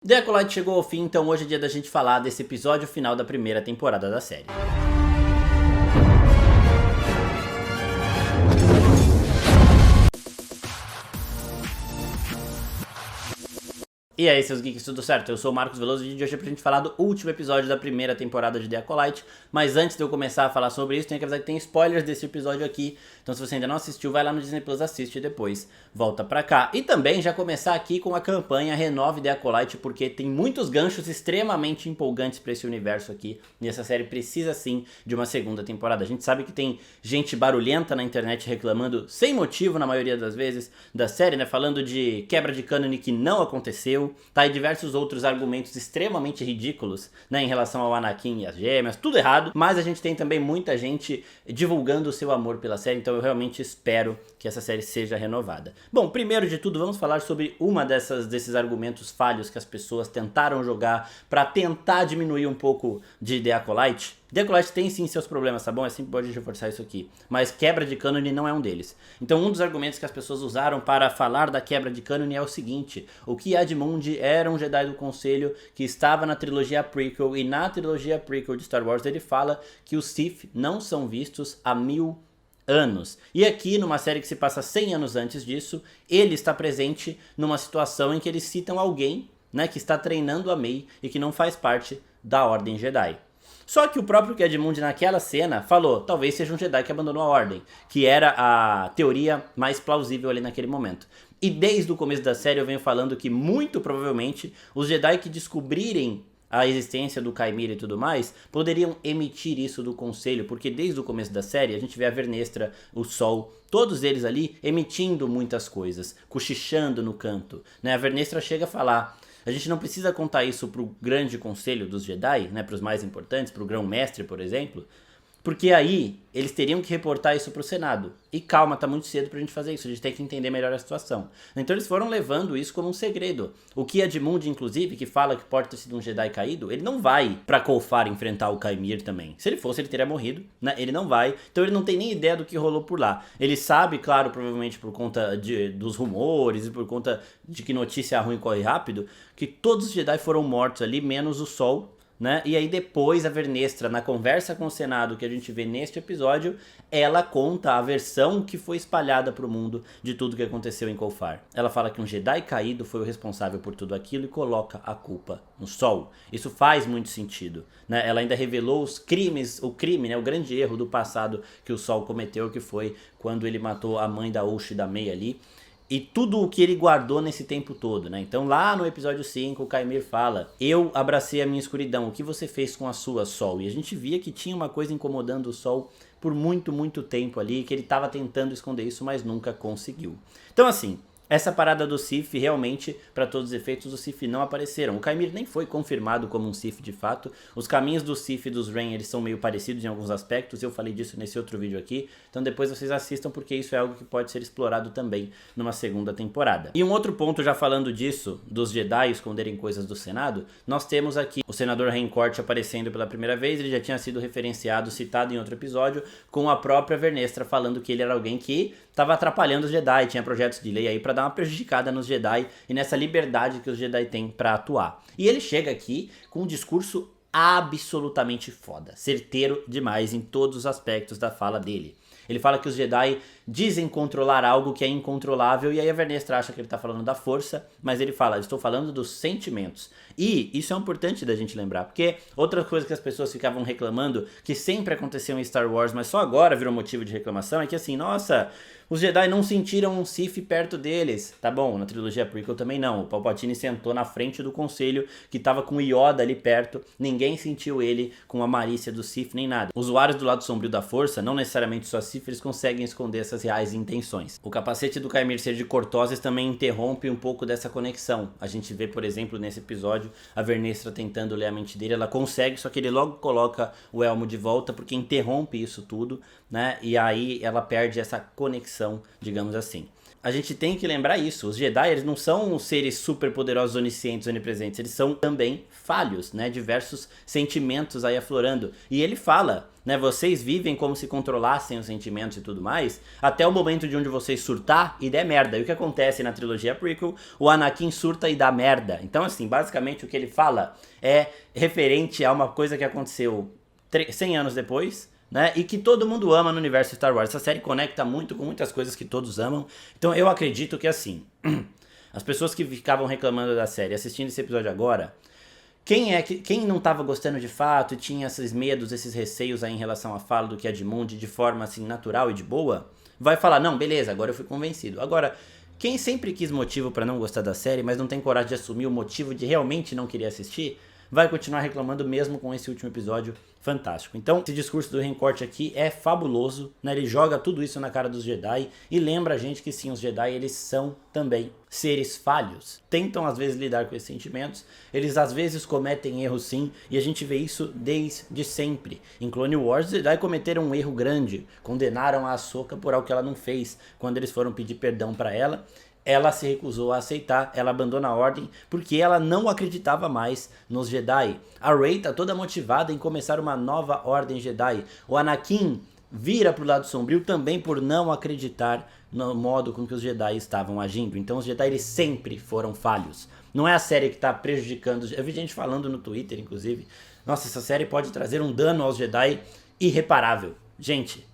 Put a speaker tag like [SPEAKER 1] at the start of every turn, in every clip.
[SPEAKER 1] The Acolyte chegou ao fim, então hoje é dia da gente falar desse episódio final da primeira temporada da série. E aí, seus geeks, tudo certo? Eu sou o Marcos Veloso e o vídeo de hoje é pra gente falar do último episódio da primeira temporada de The Acolyte. Mas antes de eu começar a falar sobre isso, tenho que avisar que tem spoilers desse episódio aqui. Então se você ainda não assistiu, vai lá no Disney Plus, assiste e depois volta pra cá. E também já começar aqui com a campanha Renove The Acolyte, porque tem muitos ganchos extremamente empolgantes pra esse universo aqui. E essa série precisa sim de uma segunda temporada. A gente sabe que tem gente barulhenta na internet reclamando, sem motivo na maioria das vezes, da série, né? Falando de quebra de cânone que não aconteceu. Tá, e diversos outros argumentos extremamente ridículos, né, em relação ao Anakin e as gêmeas, tudo errado, mas a gente tem também muita gente divulgando o seu amor pela série, então eu realmente espero que essa série seja renovada. Bom, primeiro de tudo, vamos falar sobre uma desses argumentos falhos que as pessoas tentaram jogar pra tentar diminuir um pouco de The Acolyte. The Acolyte tem sim seus problemas, tá bom? É sempre bom a gente reforçar isso aqui. Mas quebra de cânone não é um deles. Então um dos argumentos que as pessoas usaram para falar da quebra de cânone é o seguinte: o Ki-Adi-Mundi era um Jedi do Conselho que estava na trilogia prequel, e na trilogia prequel de Star Wars ele fala que os Sith não são vistos há 1000 anos. E aqui, numa série que se passa 100 anos antes disso, ele está presente numa situação em que eles citam alguém, né, que está treinando a Mei e que não faz parte da Ordem Jedi. Só que o próprio Ki-Adi-Mundi naquela cena falou, talvez seja um Jedi que abandonou a Ordem, que era a teoria mais plausível ali naquele momento. E desde o começo da série eu venho falando que muito provavelmente os Jedi que descobrirem a existência do Kymir e tudo mais, poderiam emitir isso do conselho, porque desde o começo da série a gente vê a Vernestra, o Sol, todos eles ali emitindo muitas coisas, cochichando no canto, né? A Vernestra chega a falar: a gente não precisa contar isso pro grande conselho dos Jedi, né, pros mais importantes, pro grão-mestre, por exemplo, porque aí eles teriam que reportar isso pro Senado. E calma, tá muito cedo pra gente fazer isso, a gente tem que entender melhor a situação. Então eles foram levando isso como um segredo. O Ki-Adi-Mundi, inclusive, que fala que pode ter sido um Jedi caído, ele não vai pra Kolfar enfrentar o Kymir também. Se ele fosse, ele teria morrido, né? Ele não vai. Então ele não tem nem ideia do que rolou por lá. Ele sabe, claro, provavelmente por conta dos rumores e por conta de que notícia ruim corre rápido, que todos os Jedi foram mortos ali, menos o Sol, né? E aí depois a Vernestra, na conversa com o Senado que a gente vê neste episódio, ela conta a versão que foi espalhada pro mundo de tudo que aconteceu em Kolfar. Ela fala que um Jedi caído foi o responsável por tudo aquilo e coloca a culpa no Sol. Isso faz muito sentido, né? Ela ainda revelou os crimes, o crime, né, o grande erro do passado que o Sol cometeu, que foi quando ele matou a mãe da Oush e da Mei ali. E tudo o que ele guardou nesse tempo todo, né? Então lá no episódio 5 o Kymir fala: eu abracei a minha escuridão, o que você fez com a sua, Sol? E a gente via que tinha uma coisa incomodando o Sol por muito tempo ali, que ele estava tentando esconder isso, mas nunca conseguiu. Então assim, essa parada do Sith, realmente, para todos os efeitos, os Sith não apareceram. O Kymir nem foi confirmado como um Sith de fato. Os caminhos do Sith e dos Ren, eles são meio parecidos em alguns aspectos. Eu falei disso nesse outro vídeo aqui. Então depois vocês assistam, porque isso é algo que pode ser explorado também numa segunda temporada. E um outro ponto, já falando disso, dos Jedi esconderem coisas do Senado, nós temos aqui o senador Rencourt aparecendo pela primeira vez. Ele já tinha sido referenciado, citado em outro episódio, com a própria Vernestra falando que ele era alguém que estava atrapalhando os Jedi, tinha projetos de lei aí para dar uma prejudicada nos Jedi e nessa liberdade que os Jedi têm para atuar. E ele chega aqui com um discurso absolutamente foda, certeiro demais em todos os aspectos da fala dele. Ele fala que os Jedi dizem controlar algo que é incontrolável, e aí a Vernestra acha que ele tá falando da força, mas ele fala: estou falando dos sentimentos. E isso é importante da gente lembrar, porque outra coisa que as pessoas ficavam reclamando, que sempre aconteceu em Star Wars, mas só agora virou motivo de reclamação, é que assim, nossa, os Jedi não sentiram um Sith perto deles. Tá bom, na trilogia prequel também não. O Palpatine sentou na frente do conselho, que tava com o Yoda ali perto. Ninguém sentiu ele com a malícia do Sith nem nada. Usuários do lado sombrio da força, não necessariamente só Sith, eles conseguem esconder essas reais intenções. O capacete do Kymir ser de Cortoses também interrompe um pouco dessa conexão. A gente vê, por exemplo, nesse episódio, a Vernestra tentando ler a mente dele. Ela consegue, só que ele logo coloca o elmo de volta, porque interrompe isso tudo, né? E aí ela perde essa conexão, digamos assim. a gente tem que lembrar isso. Os Jedi, eles não são seres super poderosos, oniscientes, onipresentes. Eles são também falhos, né? Diversos sentimentos aí aflorando. E ele fala, né? Vocês vivem como se controlassem os sentimentos e tudo mais, até o momento de onde vocês surtar e der merda. E o que acontece na trilogia prequel? O Anakin surta e dá merda. Então, assim, basicamente o que ele fala é referente a uma coisa que aconteceu 100 anos depois, né? E que todo mundo ama no universo Star Wars. Essa série conecta muito com muitas coisas que todos amam. Então eu acredito que assim, as pessoas que ficavam reclamando da série, assistindo esse episódio agora, quem não estava gostando de fato e tinha esses medos, esses receios aí em relação à fala do Ki-Adi-Mundi de forma assim natural e de boa, vai falar, não, beleza, agora eu fui convencido. Agora, quem sempre quis motivo pra não gostar da série, mas não tem coragem de assumir o motivo de realmente não querer assistir, vai continuar reclamando mesmo com esse último episódio fantástico. Então, esse discurso do Rencorte aqui é fabuloso, né? Ele joga tudo isso na cara dos Jedi e lembra a gente que sim, os Jedi, eles são também seres falhos. Tentam às vezes lidar com esses sentimentos, eles às vezes cometem erros sim, e a gente vê isso desde sempre. Em Clone Wars, os Jedi cometeram um erro grande, condenaram a Ahsoka por algo que ela não fez, quando eles foram pedir perdão pra ela. Ela se recusou a aceitar, ela abandona a ordem porque ela não acreditava mais nos Jedi. A Rey tá toda motivada em começar uma nova ordem Jedi. O Anakin vira pro lado sombrio também por não acreditar no modo com que os Jedi estavam agindo. Então os Jedi eles sempre foram falhos. Não é a série que tá prejudicando. Eu vi gente falando no Twitter, inclusive. Nossa, essa série pode trazer um dano aos Jedi irreparável. Gente,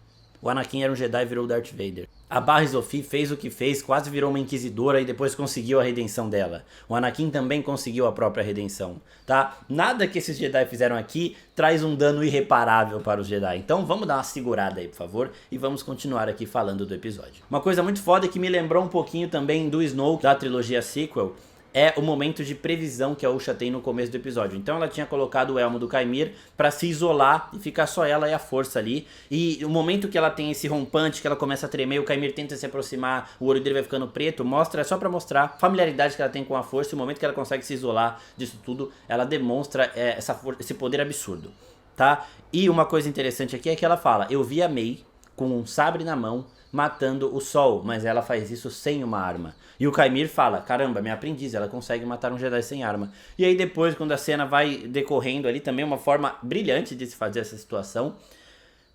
[SPEAKER 1] o Anakin era um Jedi e virou o Darth Vader. A Barra Zophie fez o que fez, quase virou uma inquisidora e depois conseguiu a redenção dela. O Anakin também conseguiu a própria redenção, tá? Nada que esses Jedi fizeram aqui traz um dano irreparável para os Jedi. Então vamos dar uma segurada aí, por favor, e vamos continuar aqui falando do episódio. Uma coisa muito foda que me lembrou um pouquinho também do Snoke da trilogia sequel é o momento de previsão que a Usha tem no começo do episódio. Então ela tinha colocado o elmo do Kaimir pra se isolar e ficar só ela e a força ali. E o momento que ela tem esse rompante, que ela começa a tremer, o Kaimir tenta se aproximar, o olho dele vai ficando preto, mostra, é só pra mostrar a familiaridade que ela tem com a força. E o momento que ela consegue se isolar disso tudo, ela demonstra esse poder absurdo, tá? E uma coisa interessante aqui é que ela fala, eu vi a Mei com um sabre na mão, matando o Sol, mas ela faz isso sem uma arma. E o Kaimir fala, caramba, minha aprendiz, ela consegue matar um Jedi sem arma. E aí depois, quando a cena vai decorrendo ali, também uma forma brilhante de se fazer essa situação,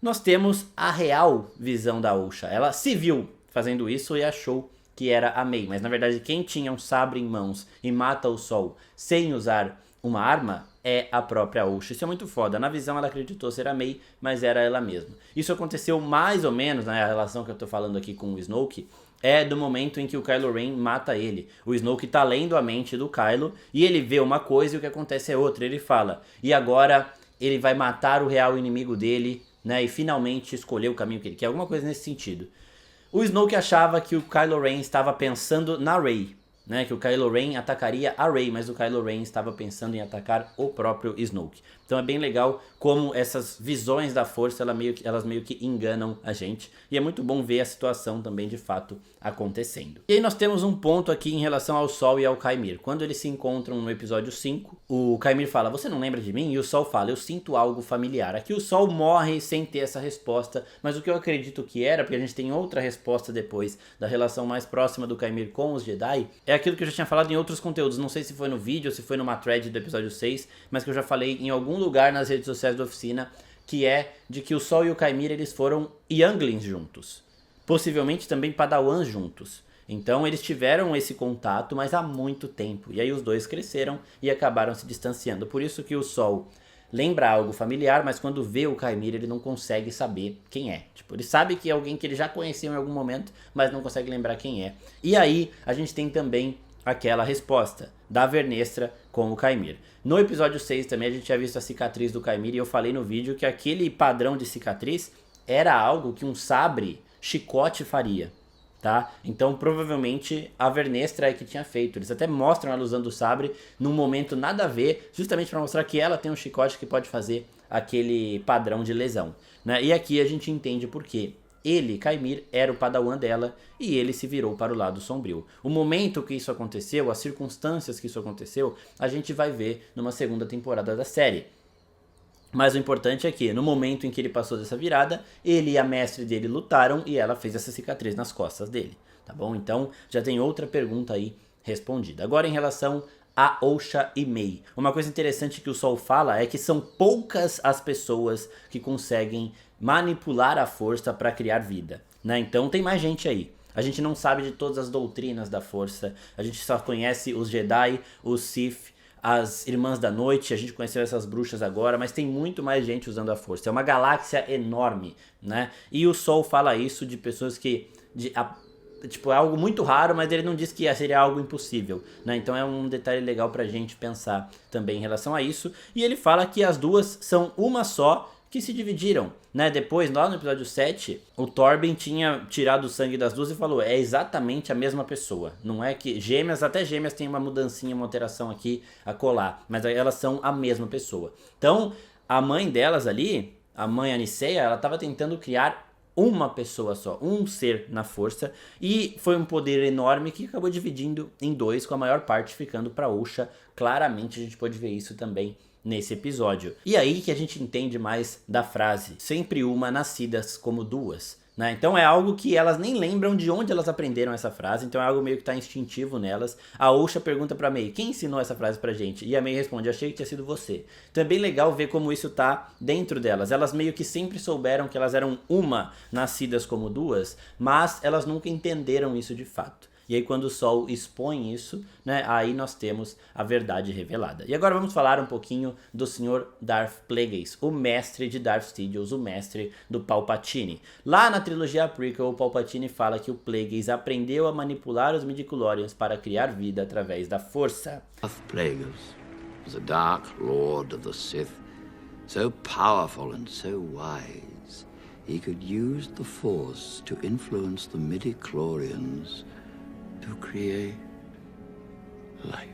[SPEAKER 1] nós temos a real visão da Usha. Ela se viu fazendo isso e achou que era a Mei, mas na verdade quem tinha um sabre em mãos e mata o Sol sem usar uma arma é a própria Usha. Isso é muito foda. Na visão ela acreditou ser a Mei, mas era ela mesma. Isso aconteceu mais ou menos, na relação que eu tô falando aqui com o Snoke, é do momento em que o Kylo Ren mata ele. O Snoke tá lendo a mente do Kylo e ele vê uma coisa e o que acontece é outra. Ele fala, e agora ele vai matar o real inimigo dele, né, e finalmente escolher o caminho que ele quer. Alguma coisa nesse sentido. O Snoke achava que o Kylo Ren estava pensando na Rey, né, que o Kylo Ren atacaria a Rey, mas o Kylo Ren estava pensando em atacar o próprio Snoke. Então é bem legal como essas visões da força elas meio que enganam a gente. E é muito bom ver a situação também de fato acontecendo. E aí nós temos um ponto aqui em relação ao Sol e ao Kaimir. Quando eles se encontram no episódio 5, o Kaimir fala, você não lembra de mim? E o Sol fala, eu sinto algo familiar. Aqui o Sol morre sem ter essa resposta, mas o que eu acredito que era, porque a gente tem outra resposta depois da relação mais próxima do Kaimir com os Jedi, é aquilo que eu já tinha falado em outros conteúdos. Não sei se foi no vídeo ou se foi numa thread do episódio 6, mas que eu já falei em algum lugar nas redes sociais da oficina, que é de que o Sol e o Kaimir eles foram younglings juntos, possivelmente também padawans juntos. Então eles tiveram esse contato, mas há muito tempo, e aí os dois cresceram e acabaram se distanciando. Por isso que o Sol lembra algo familiar, mas quando vê o Kaimir ele não consegue saber quem é. Tipo, ele sabe que é alguém que ele já conheceu em algum momento, mas não consegue lembrar quem é. E aí a gente tem também aquela resposta da Vernestra com o Kaimir. No episódio 6 também a gente tinha visto a cicatriz do Kaimir e eu falei no vídeo que aquele padrão de cicatriz era algo que um sabre chicote faria, tá? Então provavelmente a Vernestra é que tinha feito. Eles até mostram ela usando o sabre num momento nada a ver, justamente para mostrar que ela tem um chicote que pode fazer aquele padrão de lesão, né? E aqui a gente entende por quê. Ele, Kaimir, era o padawan dela e ele se virou para o lado sombrio. O momento que isso aconteceu, as circunstâncias que isso aconteceu, a gente vai ver numa segunda temporada da série. Mas o importante é que, no momento em que ele passou dessa virada, ele e a mestre dele lutaram e ela fez essa cicatriz nas costas dele, tá bom? Então, já tem outra pergunta aí respondida. Agora, em relação a Osha e Mei. Uma coisa interessante que o Sol fala é que são poucas as pessoas que conseguem manipular a força para criar vida, né? Então, tem mais gente aí. A gente não sabe de todas as doutrinas da força, a gente só conhece os Jedi, os Sith, as Irmãs da Noite, a gente conheceu essas bruxas agora, mas tem muito mais gente usando a força. É uma galáxia enorme, né? E o Sol fala isso de pessoas que... tipo, é algo muito raro, mas ele não diz que seria algo impossível, né? Então é um detalhe legal pra gente pensar também em relação a isso. E ele fala que as duas são uma só, que se dividiram, né? Depois, lá no episódio 7, o Torben tinha tirado o sangue das duas e falou, é exatamente a mesma pessoa. Não é que gêmeas, até gêmeas tem uma mudancinha, uma alteração aqui a colar, mas elas são a mesma pessoa. Então, a mãe delas ali, a mãe Aniceia, ela estava tentando criar uma pessoa só, um ser na força, e foi um poder enorme que acabou dividindo em dois, com a maior parte ficando para Osha. Claramente a gente pode ver isso também nesse episódio. E aí que a gente entende mais da frase, sempre uma nascidas como duas, né? Então é algo que elas nem lembram de onde elas aprenderam essa frase, então é algo meio que tá instintivo nelas. A Osha pergunta pra Mei, quem ensinou essa frase pra gente? E a Mei responde, achei que tinha sido você. Então é bem legal ver como isso tá dentro delas. Elas meio que sempre souberam que elas eram uma nascidas como duas, mas elas nunca entenderam isso de fato. E aí quando o Sol expõe isso, né, aí nós temos a verdade revelada. E agora vamos falar um pouquinho do Sr. Darth Plagueis, o mestre de Darth Sidious, o mestre do Palpatine. Lá na trilogia prequel, o Palpatine fala que o Plagueis aprendeu a manipular os midichlorians para criar vida através da força.
[SPEAKER 2] Darth Plagueis was a dark lord of the Sith, so powerful and so wise, he could use the Force to influence the midichlorians to create life.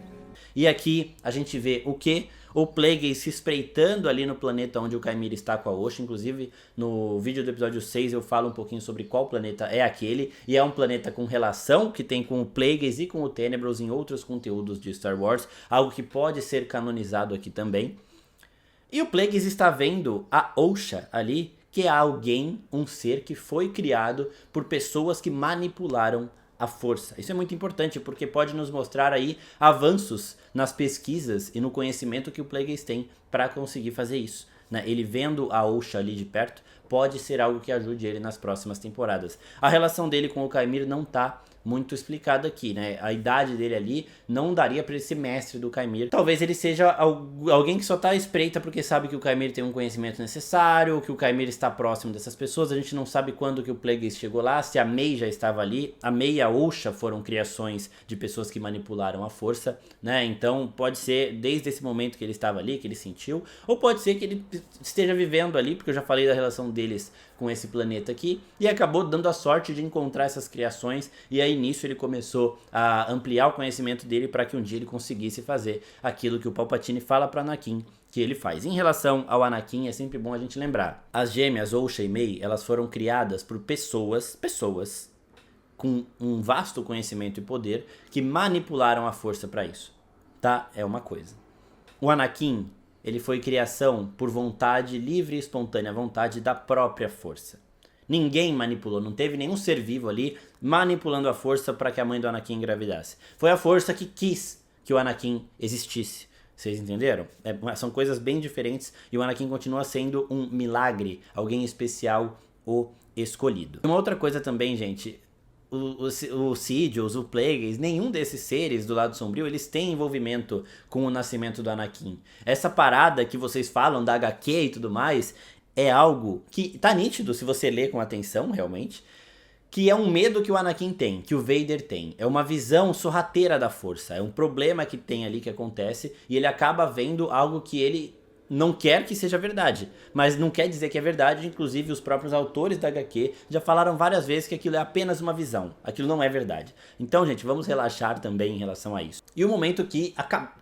[SPEAKER 1] E aqui a gente vê o que? O Plagueis se espreitando ali no planeta onde o Kymir está com a Osha. Inclusive no vídeo do episódio 6 eu falo um pouquinho sobre qual planeta é aquele. E é um planeta com relação que tem com o Plagueis e com o Tenebros em outros conteúdos de Star Wars. Algo que pode ser canonizado aqui também. E o Plagueis está vendo a Osha ali, que é alguém, um ser que foi criado por pessoas que manipularam a força. Isso é muito importante porque pode nos mostrar aí avanços nas pesquisas e no conhecimento que o Plagueis tem para conseguir fazer isso, né? Ele vendo a Osha ali de perto pode ser algo que ajude ele nas próximas temporadas. A relação dele com o Kymir não tá muito explicado aqui, né? A idade dele ali não daria para ele ser mestre do Kymir. Talvez ele seja alguém que só tá à espreita porque sabe que o Kymir tem um conhecimento necessário, que o Kymir está próximo dessas pessoas. A gente não sabe quando que o Plagueis chegou lá, se a Mei já estava ali. A Mei e a Osha foram criações de pessoas que manipularam a força, né? Então pode ser desde esse momento que ele estava ali, que ele sentiu, ou pode ser que ele esteja vivendo ali, porque eu já falei da relação deles com esse planeta aqui, e acabou dando a sorte de encontrar essas criações, e aí nisso ele começou a ampliar o conhecimento dele para que um dia ele conseguisse fazer aquilo que o Palpatine fala para Anakin que ele faz. Em relação ao Anakin, é sempre bom a gente lembrar, as gêmeas Osha e Mei, elas foram criadas por pessoas com um vasto conhecimento e poder que manipularam a força para isso, tá? É uma coisa. O Anakin, ele foi criação por vontade livre e espontânea, vontade da própria força. Ninguém manipulou, não teve nenhum ser vivo ali manipulando a força para que a mãe do Anakin engravidasse. Foi a força que quis que o Anakin existisse. Vocês entenderam? São coisas bem diferentes e o Anakin continua sendo um milagre, alguém especial, o escolhido. Uma outra coisa também, gente, o Sidious, o Plagueis, nenhum desses seres do lado sombrio, eles têm envolvimento com o nascimento do Anakin. Essa parada que vocês falam da HQ e tudo mais, é algo que tá nítido se você ler com atenção, realmente, que é um medo que o Anakin tem, que o Vader tem. É uma visão sorrateira da força, é um problema que tem ali que acontece, e ele acaba vendo algo que ele não quer que seja verdade, mas não quer dizer que é verdade. Inclusive os próprios autores da HQ já falaram várias vezes que aquilo é apenas uma visão, aquilo não é verdade. Então, gente, vamos relaxar também em relação a isso. E o momento que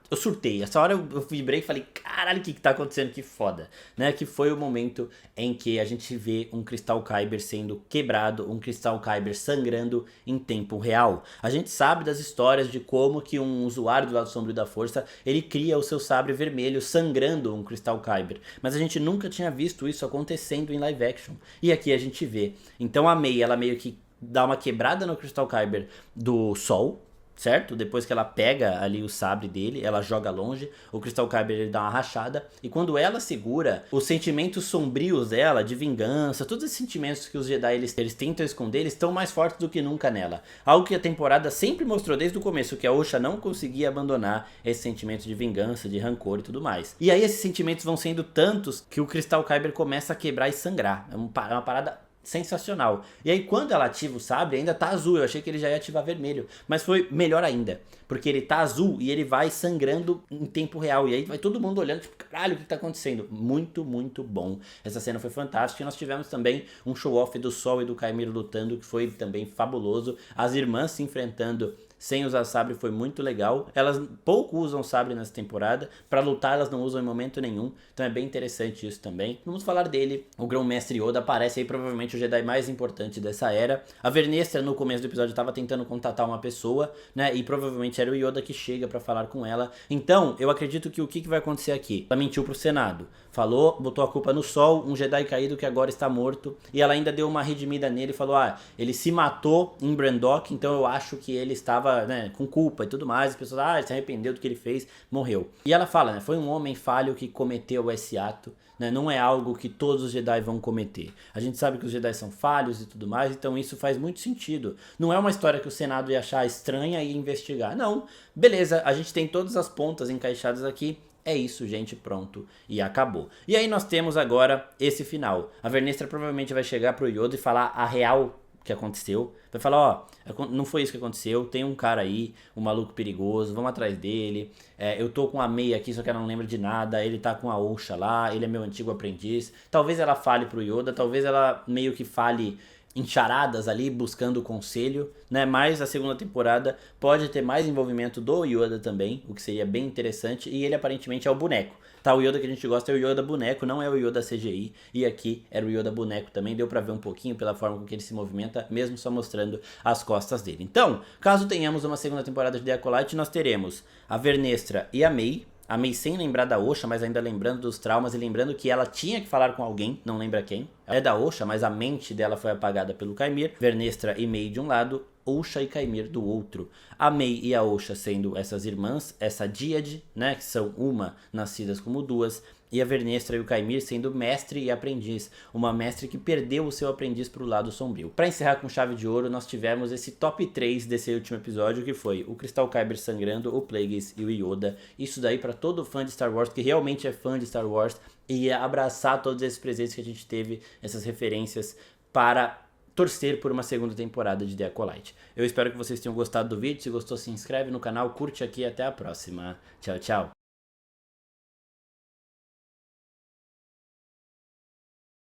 [SPEAKER 1] eu surtei. Essa hora eu vibrei e falei, caralho, o que tá acontecendo? Que foda, né? Que foi o momento em que a gente vê um Crystal Kyber sendo quebrado, um Crystal Kyber sangrando em tempo real. A gente sabe das histórias de como que um usuário do lado sombrio da força, ele cria o seu sabre vermelho sangrando um Crystal Kyber. Mas a gente nunca tinha visto isso acontecendo em live action. E aqui a gente vê. Então a Mei, ela meio que dá uma quebrada no Crystal Kyber do sol, certo? Depois que ela pega ali o sabre dele, ela joga longe, o Crystal Kyber ele dá uma rachada, e quando ela segura, os sentimentos sombrios dela, de vingança, todos esses sentimentos que os Jedi eles tentam esconder, eles estão mais fortes do que nunca nela. Algo que a temporada sempre mostrou desde o começo, que a Osha não conseguia abandonar esse sentimento de vingança, de rancor e tudo mais. E aí esses sentimentos vão sendo tantos que o Crystal Kyber começa a quebrar e sangrar. É uma parada sensacional. E aí quando ela ativa o sabre ainda tá azul, eu achei que ele já ia ativar vermelho, mas foi melhor ainda, porque ele tá azul e ele vai sangrando em tempo real, e aí vai todo mundo olhando tipo, caralho, o que tá acontecendo? Muito, muito bom. Essa cena foi fantástica, e nós tivemos também um show off do Sol e do Kymir lutando, que foi também fabuloso, as irmãs se enfrentando sem usar sabre foi muito legal. Elas pouco usam sabre nessa temporada. Pra lutar elas não usam em momento nenhum. Então é bem interessante isso também. Vamos falar dele. O Grão-Mestre Yoda aparece aí provavelmente o Jedi mais importante dessa era. A Vernestra no começo do episódio estava tentando contatar uma pessoa, né? E provavelmente era o Yoda que chega pra falar com ela. Então eu acredito que o que vai acontecer aqui? Ela mentiu pro Senado. Falou, botou a culpa no Sol, um Jedi caído que agora está morto. E ela ainda deu uma redimida nele e falou, ele se matou em Brandok, então eu acho que ele estava, né, com culpa e tudo mais. As pessoas, ele se arrependeu do que ele fez, morreu. E ela fala, né, foi um homem falho que cometeu esse ato, né, não é algo que todos os Jedi vão cometer. A gente sabe que os Jedi são falhos e tudo mais, então isso faz muito sentido. Não é uma história que o Senado ia achar estranha e investigar, não. Beleza, a gente tem todas as pontas encaixadas aqui. É isso, gente, pronto, e acabou. E aí nós temos agora esse final. A Vernestra provavelmente vai chegar pro Yoda e falar a real que aconteceu. Vai falar, não foi isso que aconteceu, tem um cara aí, um maluco perigoso, vamos atrás dele. Eu tô com a Mei aqui, só que ela não lembra de nada, ele tá com a Osha lá, ele é meu antigo aprendiz. Talvez ela fale pro Yoda, talvez ela meio que fale em charadas ali, buscando conselho, né? Mas a segunda temporada pode ter mais envolvimento do Yoda também, o que seria bem interessante, e ele aparentemente é o boneco. Tá, o Yoda que a gente gosta é o Yoda boneco, não é o Yoda CGI, e aqui era o Yoda boneco também, deu pra ver um pouquinho pela forma com que ele se movimenta, mesmo só mostrando as costas dele. Então, caso tenhamos uma segunda temporada de The Acolyte, nós teremos a Vernestra e a Mei sem lembrar da Osha, mas ainda lembrando dos traumas e lembrando que ela tinha que falar com alguém, não lembra quem. Ela é da Osha, mas a mente dela foi apagada pelo Kymir. Vernestra e Mei de um lado, Osha e Kymir do outro. A Mei e a Osha sendo essas irmãs, essa díade, né, que são uma nascidas como duas, e a Vernestra e o Kymir sendo mestre e aprendiz, uma mestre que perdeu o seu aprendiz para o lado sombrio. Para encerrar com chave de ouro, nós tivemos esse top 3 desse último episódio, que foi o Crystal Kyber sangrando, o Plagueis e o Yoda. Isso daí para todo fã de Star Wars, que realmente é fã de Star Wars, e abraçar todos esses presentes que a gente teve, essas referências, para torcer por uma segunda temporada de The Acolyte. Eu espero que vocês tenham gostado do vídeo. Se gostou, se inscreve no canal, curte aqui e até a próxima. Tchau, tchau.